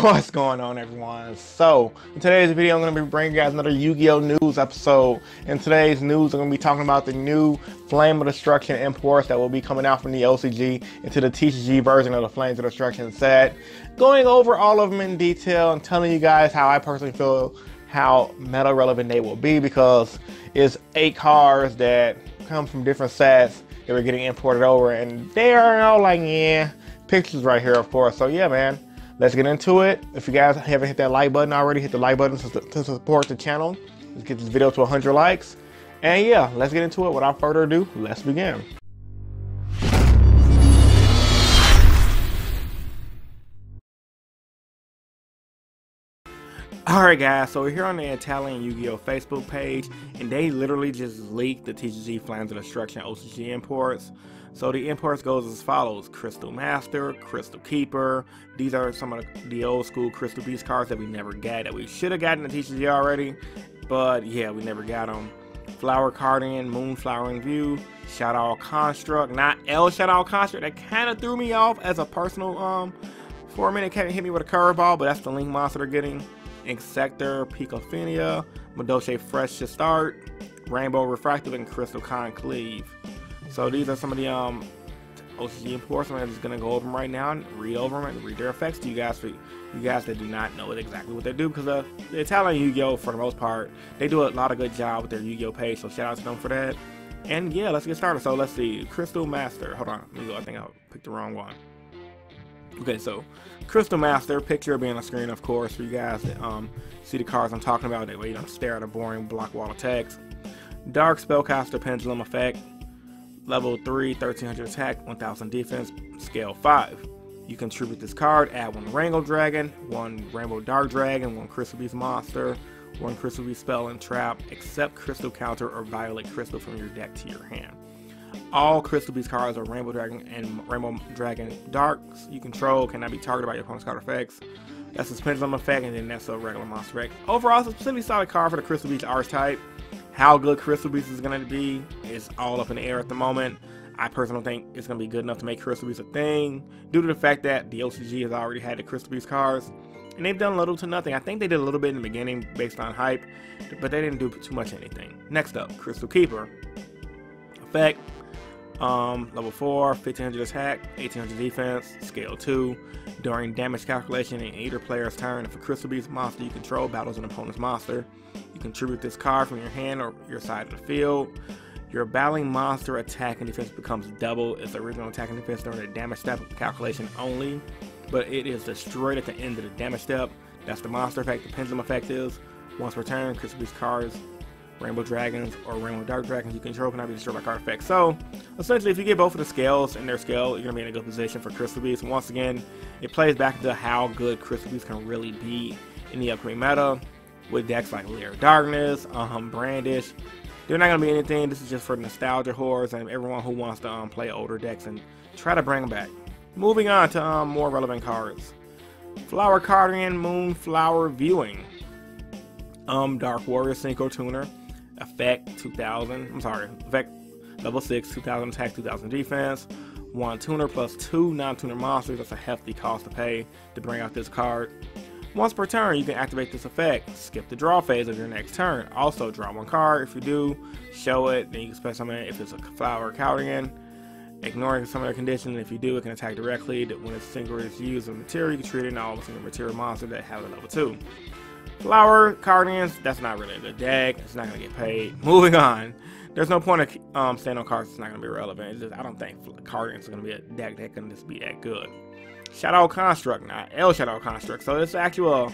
What's going on, everyone? So in today's video I'm going to be bringing you guys another Yu-Gi-Oh news episode. In today's news I'm going to be talking about the new Flame of Destruction imports that will be coming out from the OCG into the TCG version of the Flames of Destruction set, going over all of them in detail and telling you guys how I personally feel how meta relevant they will be, because it's 8 cards that come from different sets that we're getting imported over, and they are all like, yeah, pictures right here, of course. So yeah, man, let's get into it. If you guys haven't hit that like button already, hit the like button to support the channel. Let's get this video to 100 likes. And yeah, let's get into it. Without further ado, let's begin. Alright guys, so we're here on the Italian Yu-Gi-Oh Facebook page, and they literally just leaked the TCG Flames of Destruction OCG imports. So the imports goes as follows: Crystal Master, Crystal Keeper. These are some of the old school Crystal Beast cards that we never got, that we should have gotten the TCG already, but yeah, we never got them. Flower Cardian, Moon Flowering View, Shadow Construct, not El Shadow Construct. That kind of threw me off as a personal, for a minute, kind of hit me with a curveball, but that's the Link monster they're getting. Insector, Picophenia, Madoche Fresh to Start, Rainbow Refractive, and Crystal Conclave. So these are some of the OCG imports. I'm just gonna go over them right now and read over them and read their effects to you guys, for you guys that do not know exactly what they do, because the Italian Yu-Gi-Oh, for the most part, they do a lot of good job with their Yu-Gi-Oh page, so shout out to them for that. And yeah, let's get started. So let's see, Crystal Master. Hold on, let me go. I think I picked the wrong one. Okay, so Crystal Master, picture being on the screen, of course, for you guys that see the cards I'm talking about. That way you don't stare at a boring block wall of text. Dark Spellcaster Pendulum effect, level 3, 1300 attack, 1000 defense, scale 5. You contribute this card, add 1 Rainbow Dragon, 1 Rainbow Dark Dragon, 1 Crystal Beast monster, 1 Crystal Beast spell and trap, except Crystal Counter or Violet Crystal from your deck to your hand. All Crystal Beast cards are Rainbow Dragon and Rainbow Dragon Darks you control cannot be targeted by your opponent's card effects. That's a Pendulum effect, and then that's a regular monster effect. Overall, it's a pretty solid card for the Crystal Beast archetype. How good Crystal Beast is going to be is all up in the air at the moment. I personally think it's going to be good enough to make Crystal Beast a thing, due to the fact that the OCG has already had the Crystal Beast cards, and they've done little to nothing. I think they did a little bit in the beginning based on hype, but they didn't do too much anything. Next up, Crystal Keeper. Effect. Level 4, 1500 attack, 1800 defense, scale 2. During damage calculation in either player's turn, if a Crystal Beast monster you control battles an opponent's monster, you contribute this card from your hand or your side of the field. Your battling monster attack and defense becomes double its original attack and defense during the damage step calculation only, but it is destroyed at the end of the damage step. That's the monster effect. The Pendulum effect is, once per turn, Crystal Beast cards, Rainbow Dragons or Rainbow Dark Dragons you control cannot be destroyed by card effects. So essentially, if you get both of the scales in their scale, you're going to be in a good position for Crystal Beast. And once again, it plays back into how good Crystal Beast can really be in the upcoming meta with decks like Lair of Darkness, Brandish. They're not going to be anything. This is just for nostalgia whores and everyone who wants to play older decks and try to bring them back. Moving on to more relevant cards. Flower Cardian, Moon Flower Viewing. Dark Warrior Synchro Tuner. Effect 2000, effect level 6, 2000 attack, 2000 defense, 1 tuner plus 2 non-tuner monsters. That's a hefty cost to pay to bring out this card. Once per turn, you can activate this effect. Skip the draw phase of your next turn. Also, draw 1 card. If you do, show it. Then you can spend something if it's a Flower Cardian. Ignoring some of their conditions, if you do, it can attack directly. When a single is used as material, you can treat it in all of a single material monster that has a level 2. Flower Cardians, that's not really a good deck. It's not going to get paid. Moving on. There's no point of staying on cards that's not going to be relevant. It's just, I don't think Cardians are going to be a deck that can just be that good. Shadow Construct, not El Shadow Construct. So it's actually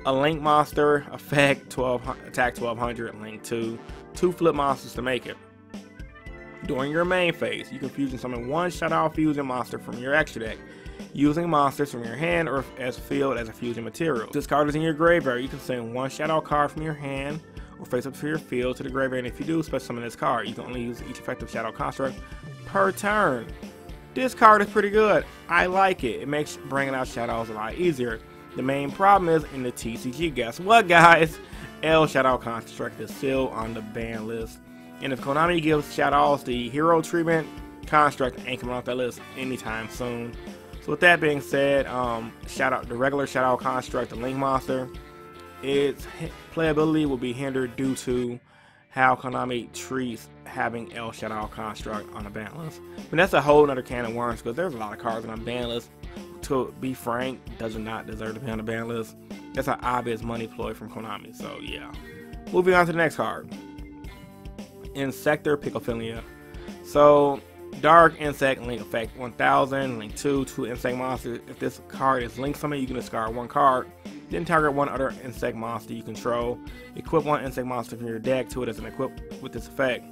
a Link monster, effect 12 attack 1200, Link 2 flip monsters to make it. During your main phase, you can fusion summon 1 Shadow Fusion monster from your extra deck, using monsters from your hand or as field as a fusion material. If this card is in your graveyard, you can send 1 shadow card from your hand or face up to your field to the graveyard, and if you do, special summon this card. You can only use each effective shadow construct per turn. This card is pretty good. I like it. It makes bringing out shadows a lot easier. The main problem is in the TCG. Guess what, guys? El Shadow Construct is still on the ban list. And if Konami gives shadows the hero treatment, Construct ain't coming off that list anytime soon. So with that being said, shout out the regular Shadow Out construct, the Link Monster. Its playability will be hindered due to how Konami treats having El Shadow Out construct on a ban list. But that's a whole nother can of worms, because there's a lot of cards on a ban list. To be frank, does not deserve to be on the ban list. That's an obvious money ploy from Konami. So yeah. Moving on to the next card. Insector Picophilia. So Dark Insect Link Effect 1000, Link 2 Insect Monsters. If this card is linked summon, you can discard one card, then target one other insect monster you control. Equip one insect monster from your deck to it as an equip with this effect.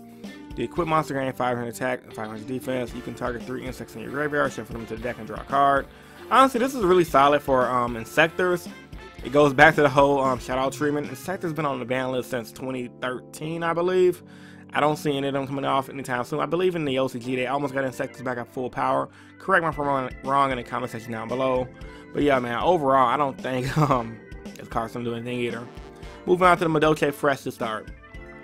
The equipped monster gains 500 attack and 500 defense. You can target 3 insects in your graveyard, shuffle them to the deck, and draw a card. Honestly, this is really solid for Insectors. It goes back to the whole Shadow Out treatment. Insector's been on the ban list since 2013, I believe. I don't see any of them coming off anytime soon. I believe in the OCG, they almost got Insectors back at full power. Correct me if I'm wrong in the comment section down below. But yeah, man, overall, I don't think this card's gonna do anything either. Moving on to the Madoche Fresh to start.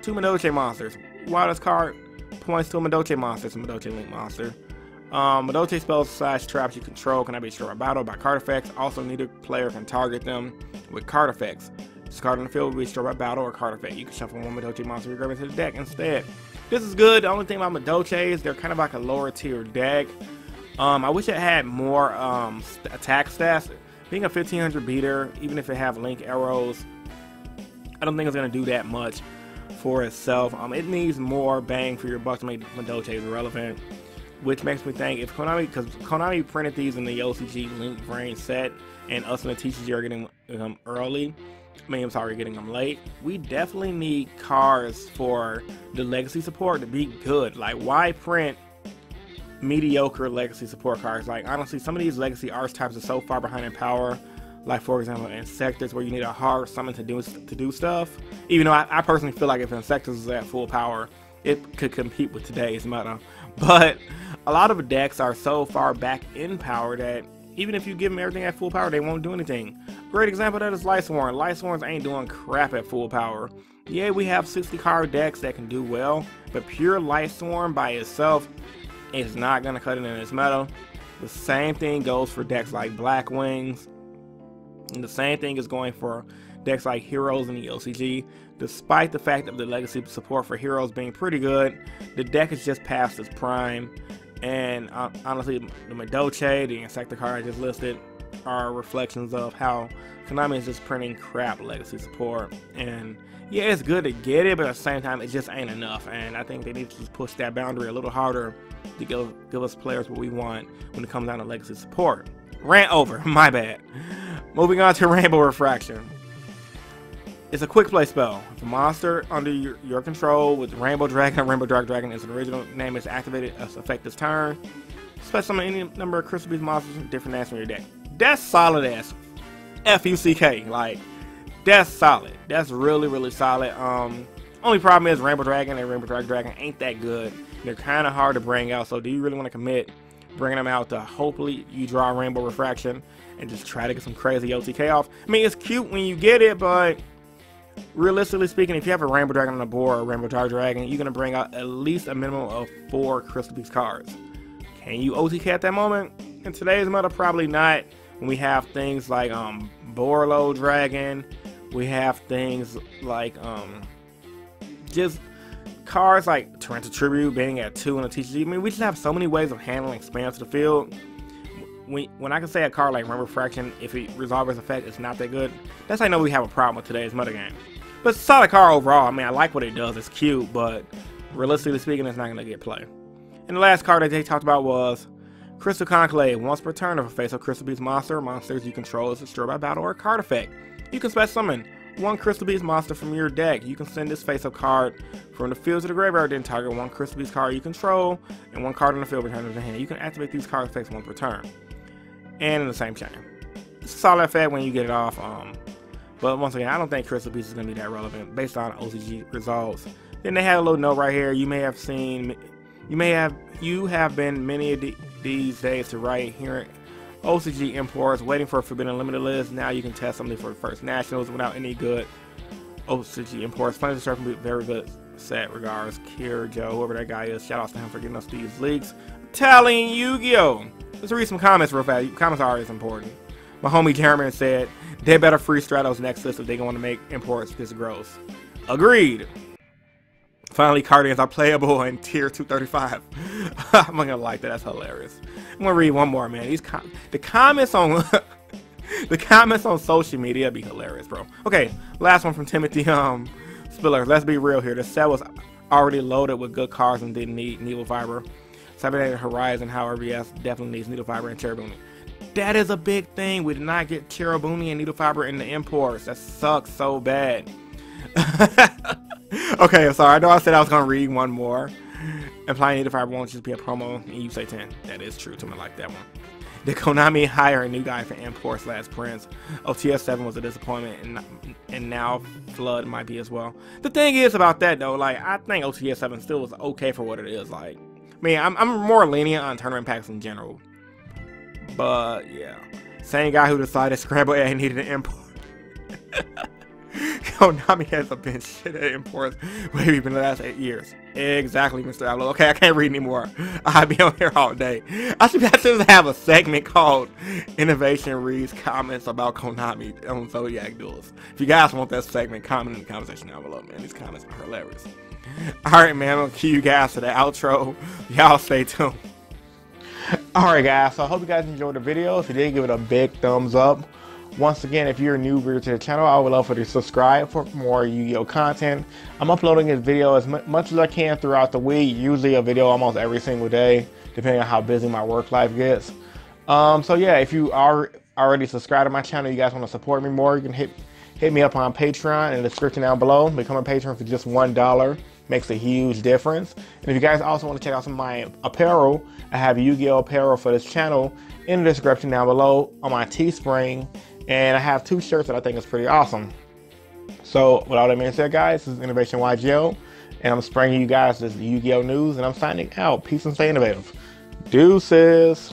2 Madoche monsters. While this card points to a Madoche monster, it's a Madoche Link monster. Madoche spells / traps you control cannot be destroyed by battle by card effects. Also, neither player can target them with card effects. This card on the field will be destroyed by battle or card effect. You can shuffle one Madoche monster and grab it to the deck instead. This is good. The only thing about Madoche is they're kind of like a lower tier deck. I wish it had more attack stats. Being a 1500 beater, even if it have link arrows, I don't think it's going to do that much for itself. It needs more bang for your buck to make Madoche relevant. Which makes me think if Konami, because Konami printed these in the OCG Link Brain set, and us in the TCG are getting them early. Getting them late. We definitely need cards for the legacy support to be good. Like, why print mediocre legacy support cards? Like, honestly, some of these legacy archetypes are so far behind in power. Like, for example, Insectors, where you need a hard summon to do stuff. Even though I personally feel like if Insectors is at full power, it could compete with today's meta. But a lot of decks are so far back in power that even if you give them everything at full power, they won't do anything. Great example of that is Lightsworn. Lightsworns ain't doing crap at full power. Yeah, we have 60 card decks that can do well, but pure Lightsworn by itself is not going to cut it in this meta. The same thing goes for decks like Black Wings. And the same thing is going for decks like Heroes in the OCG. Despite the fact of the legacy support for Heroes being pretty good, the deck is just past its prime. And honestly, the Madoche, the Insector card I just listed, are reflections of how Konami is just printing crap legacy support. And yeah, it's good to get it, but at the same time, it just ain't enough. And I think they need to just push that boundary a little harder to give us players what we want when it comes down to legacy support. Rant over, my bad. Moving on to Rainbow Refraction. It's a quick play spell. If a monster under your control with Rainbow Dragon or Rainbow Dark Dragon is an original name is activated as effect this turn, special summon any number of Crystal Beast monsters with different names from your deck. That's solid as F-U-C-K. Like, that's solid. That's really, really solid. Only problem is Rainbow Dragon and Rainbow Dark Dragon ain't that good. They're kind of hard to bring out, so do you really want to commit bringing them out to hopefully you draw Rainbow Refraction and just try to get some crazy OTK off? I mean, it's cute when you get it, but realistically speaking, if you have a Rainbow Dragon on the board or a Rainbow Dark Dragon, you're going to bring out at least a minimum of 4 Crystal Beast cards. Can you OTK at that moment? In today's meta, probably not. When we have things like Borlo Dragon, we have things like just cards like Torrential Tribute being at 2 in the TCG. I mean, we just have so many ways of handling expanse to the field. When I can say a card like Rainbow Refraction, if it resolves its effect, it's not that good, that's how I know we have a problem with today's meta game. But it's a solid card overall. I mean, I like what it does. It's cute, but realistically speaking, it's not going to get play. And the last card that they talked about was Crystal Conclave. Once per turn, if a face of Crystal Beast monster or monsters you control is destroyed by battle or a card effect, you can special summon 1 Crystal Beast monster from your deck. You can send this face-up card from the field to the graveyard, then target 1 Crystal Beast card you control, and 1 card on the field return to the hand. You can activate these card effects once per turn. And in the same chain. It's a solid effect when you get it off. But once again, I don't think Crystal Beast is going to be that relevant based on OCG results. Then they had a little note right here. You may have seen, you have been many of these days to write here OCG Imports, waiting for a Forbidden Limited list. Now you can test something for the first Nationals without any good OCG Imports. Funny to start from a very good set. Regards, Kier Joe, whoever that guy is. Shout out to him for getting us these leaks. Telling Yu-Gi-Oh! Let's read some comments real fast. Comments are always important. My homie Jeremy said, they better free Stratos Nexus if they want to make imports this gross. Agreed. Finally, Cardians are playable in tier 235. I'm gonna like that. That's hilarious. I'm gonna read one more, man. The comments on the comments on social media be hilarious, bro. Okay, last one from Timothy Spiller. Let's be real here. The set was already loaded with good cars and didn't need needle fiber. Cybernetic Horizon, however, yes, definitely needs needle fiber and Cherubuni. That is a big thing. We did not get Cherubuni and needle fiber in the imports. That sucks so bad. Okay, I'm sorry. I know I said I was gonna read one more. Implying needle fiber won't just be a promo, and you say 10. That is true to me. I like that one. Did Konami hire a new guy for imports last Prince? OTS 7 was a disappointment, and now Flood might be as well. The thing is about that though, like I think OTS 7 still was okay for what it is. Like, I mean, I'm more lenient on tournament packs in general. But yeah, same guy who decided Scramble A needed an import. Konami hasn't been shit at imports maybe in the last 8 years. Exactly, Mr. Outlaw. Okay, I can't read anymore. I'll be on here all day. I should have a segment called Innovation Reads Comments about Konami on Zodiac Duels. If you guys want that segment, comment in the comment section down below, man. These comments are hilarious. Alright, man, I'm gonna cue you guys to the outro. Y'all stay tuned. Alright, guys, so I hope you guys enjoyed the video. If you did, give it a big thumbs up. Once again, if you're a new viewer to the channel, I would love for you to subscribe for more Yu-Gi-Oh content. I'm uploading this video as much as I can throughout the week, usually a video almost every single day, depending on how busy my work life gets. So yeah, if you are already subscribed to my channel, you guys want to support me more, you can hit me up on Patreon in the description down below. Become a patron for just $1. Makes a huge difference. And if you guys also want to check out some of my apparel, I have Yu-Gi-Oh apparel for this channel in the description down below on my Teespring. And I have 2 shirts that I think is pretty awesome. So with all that being said, guys, this is InnovationYGO, and I'm bringing you guys this Yu-Gi-Oh news, and I'm signing out. Peace and stay innovative. Deuces.